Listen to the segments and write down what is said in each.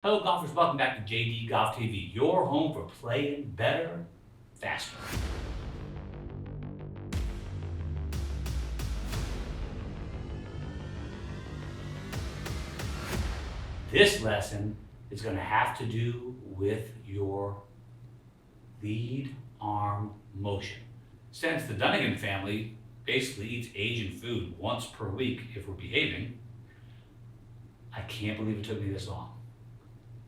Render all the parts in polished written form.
Hello golfers, welcome back to JD Golf TV, your home for playing better, faster. This lesson is going to have to do with your lead arm motion. Since the Dunigan family basically eats Asian food once per week if we're behaving, I can't believe it took me this long.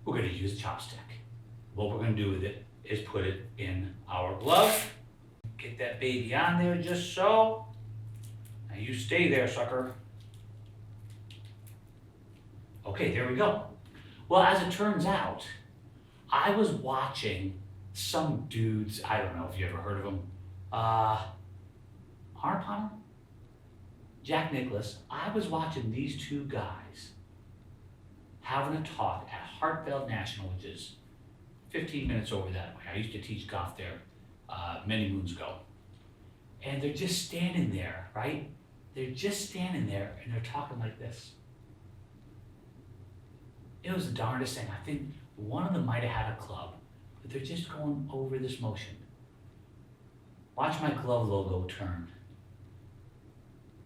We're going to use a chopstick. What we're going to do with it is put it in our glove. Get that baby on there just so. Now you stay there, sucker. Okay, there we go. Well, as it turns out, I was watching some dudes, I don't know if you ever heard of them, Arnold Palmer? Jack Nicklaus. I was watching these two guys having a talk at Hartfeld National, which is 15 minutes over that way. I used to teach golf there many moons ago. And they're just standing there, right? They're just standing there and they're talking like this. It was the darndest thing. I think one of them might have had a club, but they're just going over this motion. Watch my glove logo turn.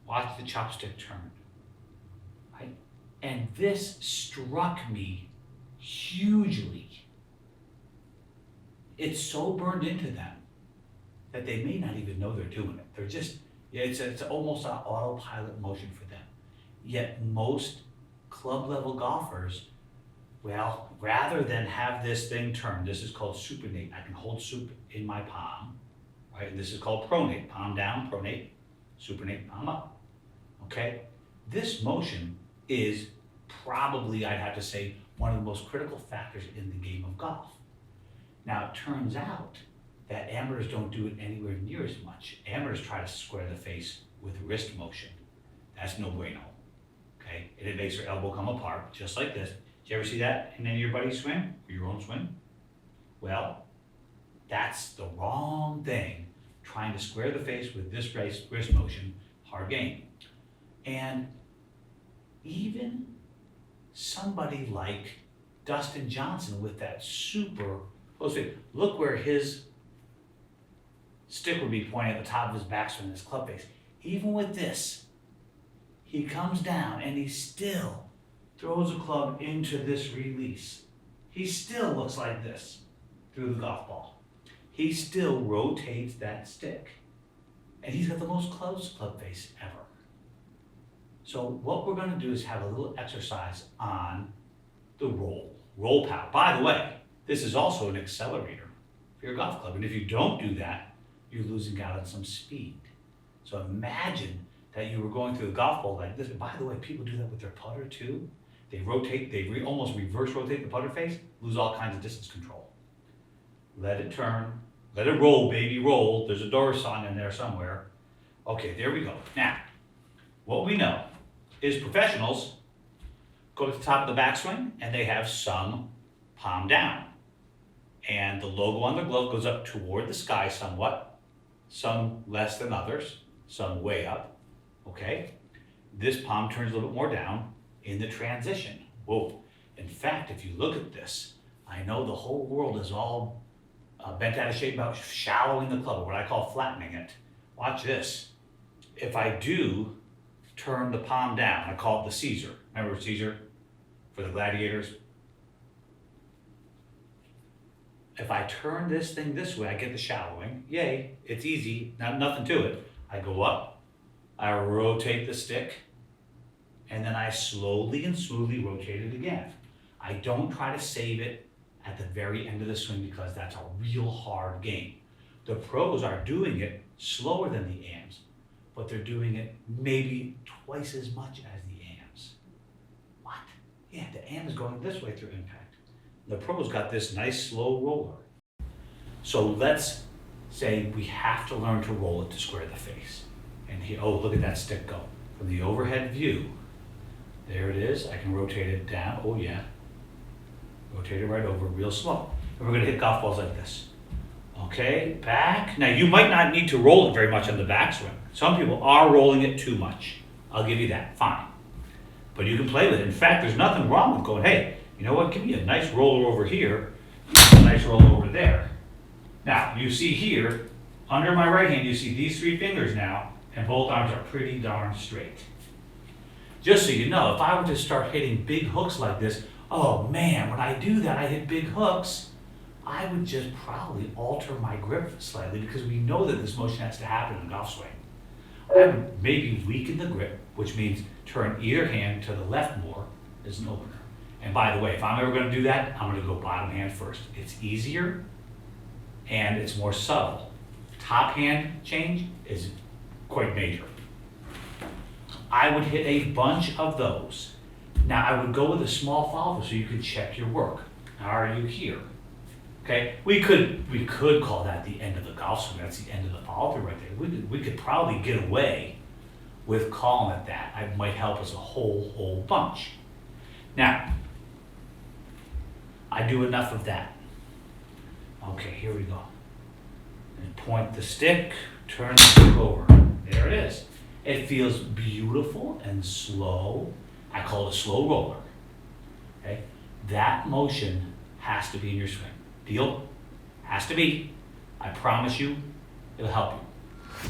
Watch the chopstick turn. Right? And this struck me hugely. It's so burned into them that they may not even know they're doing it. They're just, it's almost an autopilot motion for them. Yet most club level golfers, well, rather than have this thing turn, this is called supinate. I can hold sup in my palm, right? And this is called pronate, palm down, pronate, supinate, palm up, okay? This motion is probably, I'd have to say, one of the most critical factors in the game of golf. Now, it turns out that amateurs don't do it anywhere near as much. Amateurs try to square the face with wrist motion. That's no bueno, okay? And it makes their elbow come apart, just like this. Did you ever see that in any of your buddies' swing, or your own swing? Well, that's the wrong thing. Trying to square the face with this wrist motion, hard game. And even somebody like Dustin Johnson with that super close face, look where his stick would be pointing at the top of his backswing, his club face. Even with this, he comes down and he still throws a club into this release. He still looks like this through the golf ball. He still rotates that stick. And he's got the most closed club face ever. So what we're gonna do is have a little exercise on the roll power. By the way, this is also an accelerator for your golf club. And if you don't do that, you're losing out on some speed. So imagine that you were going through the golf ball like this. And by the way, people do that with their putter too. They rotate, almost reverse rotate the putter face, lose all kinds of distance control. Let it turn, let it roll, baby, roll. There's a Doris song in there somewhere. Okay, there we go. Now, what we know is professionals go to the top of the backswing and they have some palm down. And the logo on their glove goes up toward the sky somewhat, some less than others, some way up, okay? This palm turns a little bit more down in the transition. Whoa. In fact, if you look at this, I know the whole world is all bent out of shape about shallowing the club, or what I call flattening it. Watch this. If I do turn the palm down, I call it the Caesar. Remember Caesar for the gladiators? If I turn this thing this way, I get the shallowing. Yay, it's easy, nothing to it. I go up, I rotate the stick, and then I slowly and smoothly rotate it again. I don't try to save it at the very end of the swing because that's a real hard game. The pros are doing it slower than the AMs, but they're doing it maybe twice as much as the AMs. What? Yeah, the AM is going this way through impact. The pros got this nice slow roller. So let's say we have to learn to roll it to square the face. And here, oh, look at that stick go. From the overhead view, there it is. I can rotate it down. Oh yeah. Rotate it right over real slow. And we're gonna hit golf balls like this. Okay, back. Now you might not need to roll it very much on the backswing. Some people are rolling it too much. I'll give you that, fine. But you can play with it. In fact, there's nothing wrong with going, hey, You know what, give me a nice roller over here, a nice roller over there. Now, you see here, under my right hand, you see these 3 fingers now, and both arms are pretty darn straight. Just so you know, if I were to start hitting big hooks like this, oh man, when I do that, I hit big hooks, I would just probably alter my grip slightly because we know that this motion has to happen in a golf swing. I would maybe weaken the grip, which means turn either hand to the left more as an opener. And by the way, if I'm ever going to do that, I'm going to go bottom hand first. It's easier and it's more subtle. Top hand change is quite major. I would hit a bunch of those. Now I would go with a small follow through so you could check your work. Now, are you here? Okay, we could call that the end of the golf swing. That's the end of the follow through right there. We could probably get away with calling it that. It might help us a whole bunch. Now, I do enough of that. Okay, here we go. And point the stick, turn the stick over. There it is. It feels beautiful and slow. I call it a slow roller. Okay, that motion has to be in your swing. Deal? Has to be. I promise you, it'll help you.